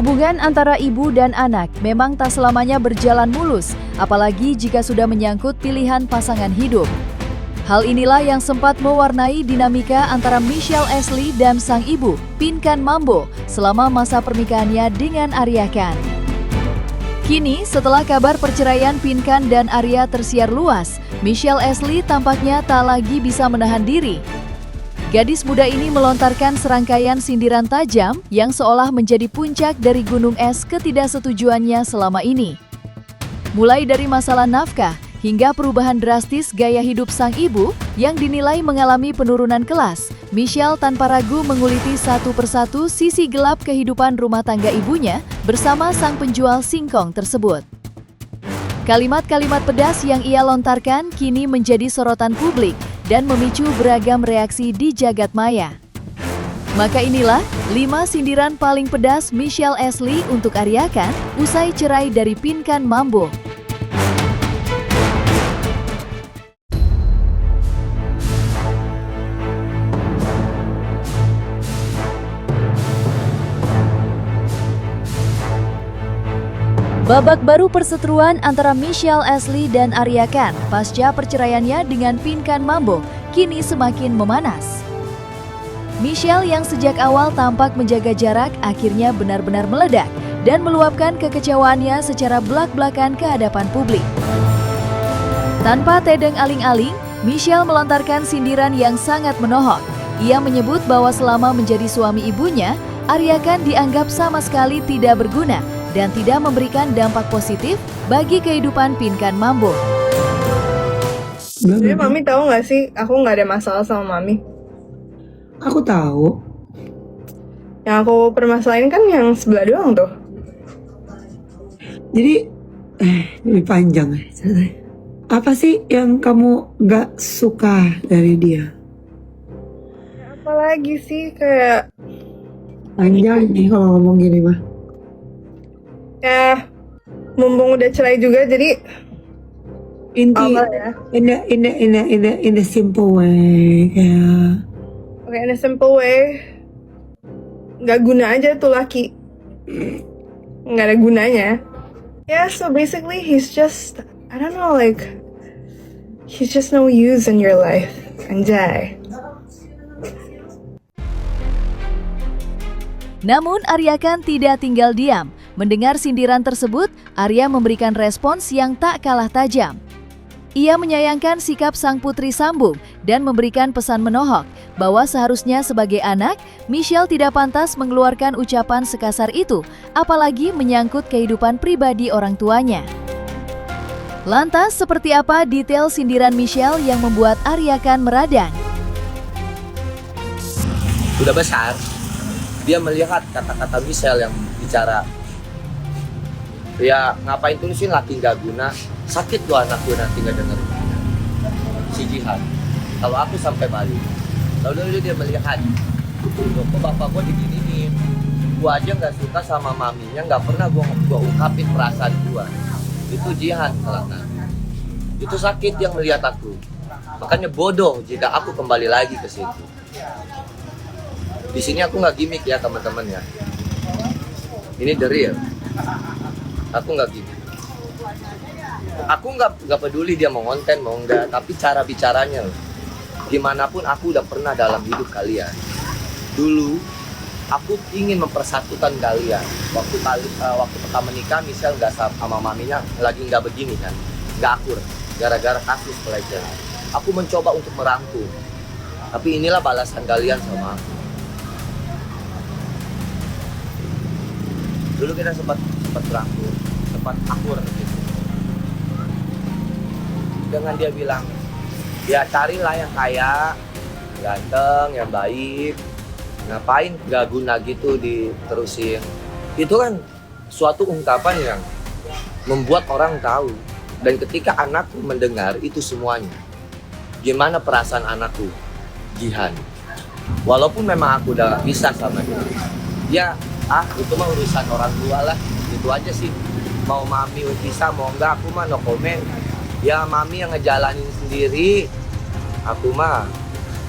Hubungan antara ibu dan anak memang tak selamanya berjalan mulus, apalagi jika sudah menyangkut pilihan pasangan hidup. Hal inilah yang sempat mewarnai dinamika antara Michelle Ashley dan sang ibu, Pinkan Mambo, selama masa pernikahannya dengan Arya Khan. Kini, setelah kabar perceraian Pinkan dan Arya tersiar luas, Michelle Ashley tampaknya tak lagi bisa menahan diri. Gadis muda ini melontarkan serangkaian sindiran tajam yang seolah menjadi puncak dari gunung es ketidaksetujuannya selama ini. Mulai dari masalah nafkah hingga perubahan drastis gaya hidup sang ibu yang dinilai mengalami penurunan kelas, Michelle tanpa ragu menguliti satu persatu sisi gelap kehidupan rumah tangga ibunya bersama sang penjual singkong tersebut. Kalimat-kalimat pedas yang ia lontarkan kini menjadi sorotan publik dan memicu beragam reaksi di jagat maya. Maka inilah 5 sindiran paling pedas Michelle Ashley untuk Arya Khan usai cerai dari Pinkan Mambo. Babak baru perseteruan antara Michelle Ashley dan Arya Khan pasca perceraiannya dengan Pinkan Mambo kini semakin memanas. Michelle yang sejak awal tampak menjaga jarak akhirnya benar-benar meledak dan meluapkan kekecewaannya secara belak-belakan ke hadapan publik. Tanpa tedeng aling-aling, Michelle melontarkan sindiran yang sangat menohok. Ia menyebut bahwa selama menjadi suami ibunya, Arya Khan dianggap sama sekali tidak berguna dan tidak memberikan dampak positif bagi kehidupan Pinkan Mambo. Jadi Mami tahu nggak sih, aku nggak ada masalah sama Mami. Aku tahu. Yang aku permasalahin kan yang sebelah doang tuh. Jadi, lebih panjang ya ceritanya. Apa sih yang kamu gak suka dari dia? Ya, apalagi sih kayak Panjang nih kalau ngomong gini mah. ya mumpung udah cerai juga jadi Inti apa ya? in a simple way ya. Oke, in a simple way, nggak guna aja tuh laki, nggak ada gunanya. Yeah, so basically he's just, I don't know, like he's just no use in your life, anjay. Namun Arya Khan tidak tinggal diam. Mendengar sindiran tersebut, Arya memberikan respons yang tak kalah tajam. Ia menyayangkan sikap sang putri sambung dan memberikan pesan menohok bahwa seharusnya sebagai anak, Michelle tidak pantas mengeluarkan ucapan sekasar itu, apalagi menyangkut kehidupan pribadi orang tuanya. Lantas, seperti apa detail sindiran Michelle yang membuat Arya Khan meradang? Sudah besar, dia melihat kata-kata Michelle yang bicara, ya ngapain tulisin laki nggak guna, sakit tuh anak gue nanti nggak dengerin. Si Jihan, kalau aku sampai Bali, lalu dia melihat, loh kok bapak gue diginiin, gue aja nggak suka sama maminya, nggak pernah gue ungkapin perasaan gue. Itu Jihan kelana. Itu sakit yang melihat aku. Makanya bodoh jika aku kembali lagi ke situ. Di sini aku nggak gimmick ya teman-teman ya. Ini the real. Aku nggak gini. Aku nggak peduli dia mau konten mau enggak, tapi cara bicaranya loh. Gimana pun aku udah pernah dalam hidup kalian. Dulu aku ingin mempersatukan kalian. Waktu pertama nikah, Michelle nggak sama maminya lagi nggak begini kan, nggak akur, gara-gara kasus pelecehan. Aku mencoba untuk merangkul, tapi inilah balasan kalian sama aku. Dulu kita sempat berangkur, sempat akur gitu. Dengan dia bilang, ya carilah yang kaya, ganteng, yang baik. Ngapain gak guna gitu diterusin. Itu kan suatu ungkapan yang membuat orang tahu. Dan ketika anakku mendengar itu semuanya, gimana perasaan anakku? Jihan. Walaupun memang aku udah bisa sama dia. Ya, itu mah urusan orang tua lah. Itu aja sih. Mau mami bisa, mau enggak, aku mah no comment. Ya mami yang ngejalanin sendiri. Aku mah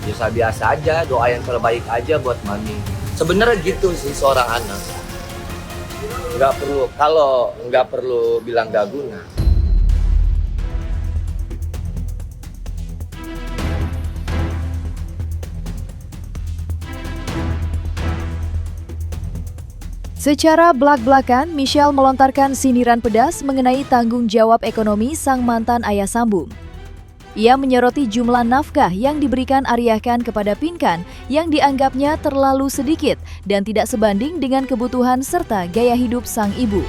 biasa-biasa aja, doa yang terbaik aja buat mami. Sebenarnya gitu sih seorang anak. Nggak perlu, kalau nggak perlu bilang nggak guna. Secara belak-belakan, Michelle melontarkan sindiran pedas mengenai tanggung jawab ekonomi sang mantan ayah sambung. Ia menyoroti jumlah nafkah yang diberikan Arya Khan kepada Pinkan yang dianggapnya terlalu sedikit dan tidak sebanding dengan kebutuhan serta gaya hidup sang ibu.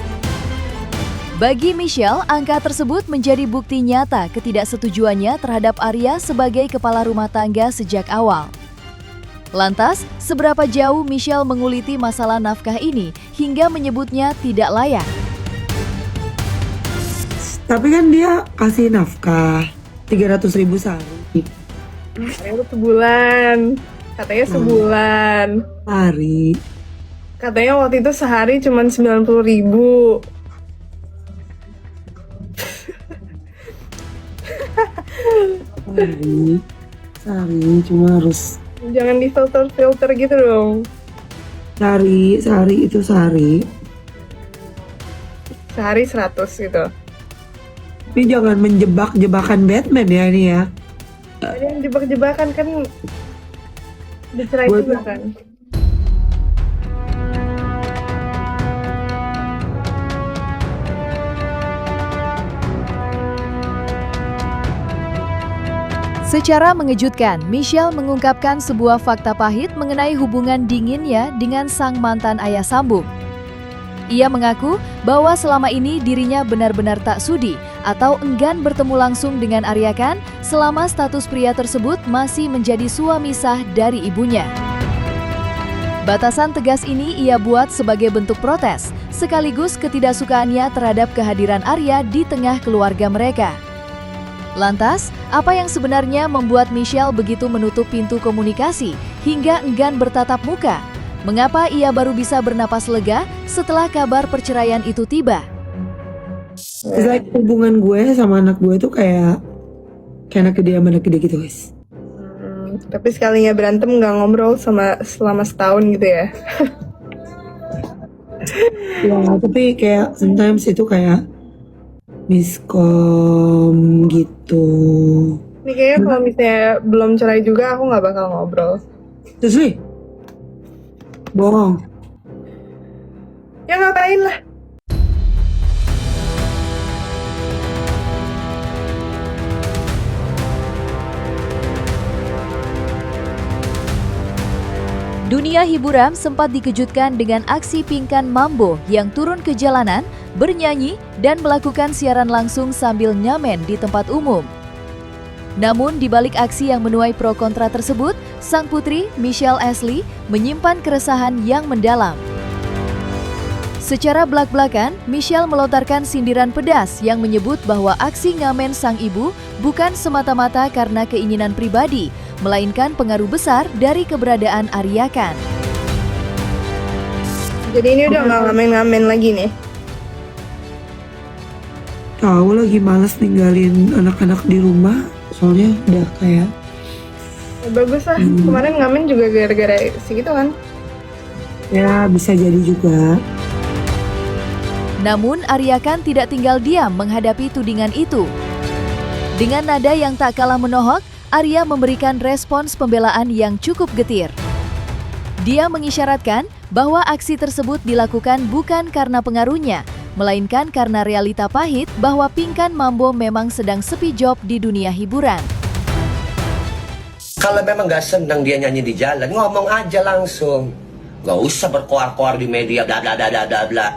Bagi Michelle, angka tersebut menjadi bukti nyata ketidaksetujuannya terhadap Arya sebagai kepala rumah tangga sejak awal. Lantas, seberapa jauh Michelle menguliti masalah nafkah ini hingga menyebutnya tidak layak? Tapi kan dia kasih nafkah 300.000 sehari. Katanya sebulan. Katanya sebulan. Hari. Katanya waktu itu sehari cuma 90.000. Sehari cuma harus Jangan di-filter gitu dong. sehari itu sehari. Sehari 100 gitu. Ini jangan menjebak jebakan Batman ya ini ya. Ada yang jebak-jebakan kan dicerai Buat- juga kan. Secara mengejutkan, Michelle mengungkapkan sebuah fakta pahit mengenai hubungan dinginnya dengan sang mantan ayah sambung. Ia mengaku bahwa selama ini dirinya benar-benar tak sudi atau enggan bertemu langsung dengan Arya Khan selama status pria tersebut masih menjadi suami sah dari ibunya. Batasan tegas ini ia buat sebagai bentuk protes, sekaligus ketidaksukaannya terhadap kehadiran Arya di tengah keluarga mereka. Lantas, apa yang sebenarnya membuat Michelle begitu menutup pintu komunikasi hingga enggan bertatap muka? Mengapa ia baru bisa bernapas lega setelah kabar perceraian itu tiba? It's like hubungan gue sama anak gue tuh kayak anak gede sama anak gede gitu guys. Tapi sekalinya berantem nggak ngobrol selama setahun gitu ya. Ya tapi kayak sometimes itu kayak miskom gitu. Ini kayaknya kalau misalnya belum cerai juga aku nggak bakal ngobrol. Terus nih bohong. Ya ngapain lah. Dunia hiburan sempat dikejutkan dengan aksi Pinkan Mambo yang turun ke jalanan, bernyanyi, dan melakukan siaran langsung sambil nyamen di tempat umum. Namun di balik aksi yang menuai pro kontra tersebut, sang putri, Michelle Ashley, menyimpan keresahan yang mendalam. Secara belak-belakan, Michelle melontarkan sindiran pedas yang menyebut bahwa aksi ngamen sang ibu bukan semata-mata karena keinginan pribadi, melainkan pengaruh besar dari keberadaan Arya Khan. Jadi ini udah nggak ngamen-ngamen lagi nih. Tahu lagi males ninggalin anak-anak di rumah, soalnya udah kayak Ya, bagus lah. Kemarin ngamen juga gara-gara segitu kan. ya bisa jadi juga. Namun Arya Khan tidak tinggal diam menghadapi tudingan itu. Dengan nada yang tak kalah menohok, Arya memberikan respons pembelaan yang cukup getir. Dia mengisyaratkan bahwa aksi tersebut dilakukan bukan karena pengaruhnya, melainkan karena realita pahit bahwa Pinkan Mambo memang sedang sepi job di dunia hiburan. Kalau memang nggak senang dia nyanyi di jalan, ngomong aja langsung. Nggak usah berkoar-koar di media, bla bla bla bla bla.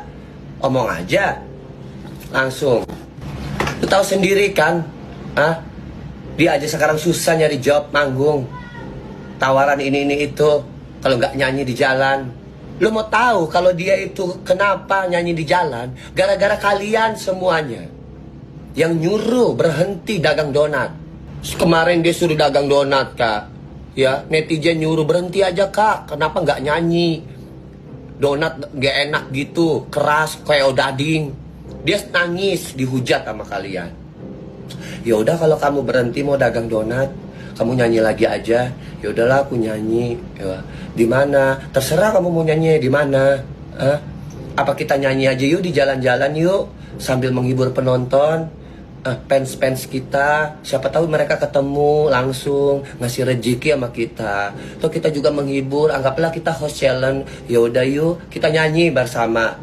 Ngomong aja langsung. Lu tahu sendiri kan, dia aja sekarang susah nyari job, manggung, tawaran ini itu. Kalau nggak nyanyi di jalan, lu mau tahu kalau dia itu kenapa nyanyi di jalan? Gara-gara kalian semuanya yang nyuruh berhenti dagang donat. Kemarin dia suruh dagang donat, Kak. Ya, netizen nyuruh berhenti aja, Kak. Kenapa nggak nyanyi? Donat nggak enak gitu, keras kayak odading. Dia nangis, dihujat sama kalian. Ya udah kalau kamu berhenti mau dagang donat, kamu nyanyi lagi aja. Ya udahlah aku nyanyi. Ya, di mana? Terserah kamu mau nyanyi di mana. Apa kita nyanyi aja yuk di jalan-jalan yuk, sambil menghibur penonton, fans-fans kita. Siapa tahu mereka ketemu langsung, ngasih rezeki sama kita. Atau kita juga menghibur, anggaplah kita host challenge. Ya udah yuk, kita nyanyi bersama.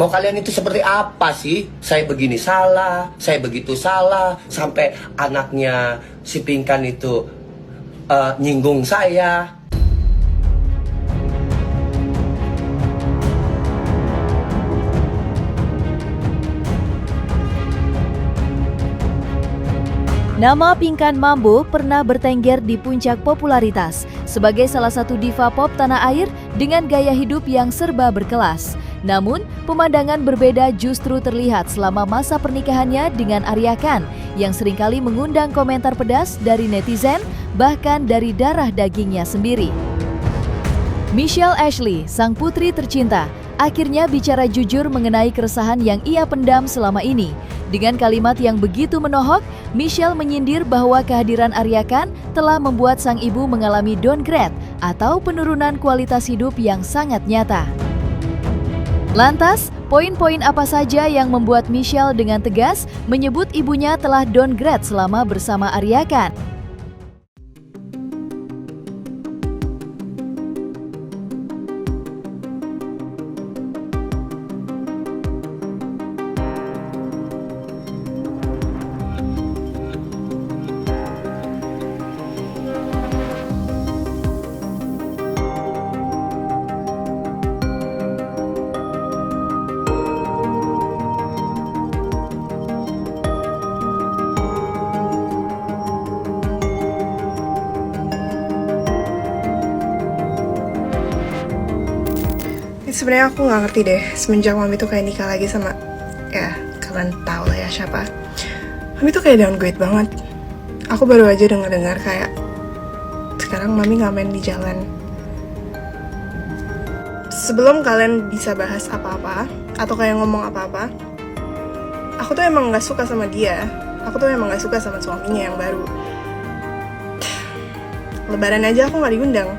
Mau kalian itu seperti apa sih? Saya begini salah, saya begitu salah, sampai anaknya si Pinkan itu nyinggung saya. Nama Pinkan Mambo pernah bertengger di puncak popularitas sebagai salah satu diva pop tanah air dengan gaya hidup yang serba berkelas. Namun, pemandangan berbeda justru terlihat selama masa pernikahannya dengan Arya Khan yang seringkali mengundang komentar pedas dari netizen, bahkan dari darah dagingnya sendiri. Michelle Ashley, sang putri tercinta, akhirnya bicara jujur mengenai keresahan yang ia pendam selama ini. Dengan kalimat yang begitu menohok, Michelle menyindir bahwa kehadiran Arya Khan telah membuat sang ibu mengalami downgrade atau penurunan kualitas hidup yang sangat nyata. Lantas, poin-poin apa saja yang membuat Michelle dengan tegas menyebut ibunya telah downgrade selama bersama Arya Khan? Sebenarnya aku nggak ngerti deh semenjak Mami tuh kayak nikah lagi sama, ya kalian tahu lah ya siapa. Mami tuh kayak downgrade banget. Aku baru aja dengar kayak sekarang Mami ngamen di jalan. Sebelum kalian bisa bahas apa-apa atau kayak ngomong apa-apa, aku tuh emang nggak suka sama dia. Aku tuh emang nggak suka sama suaminya yang baru. Lebaran aja aku nggak diundang.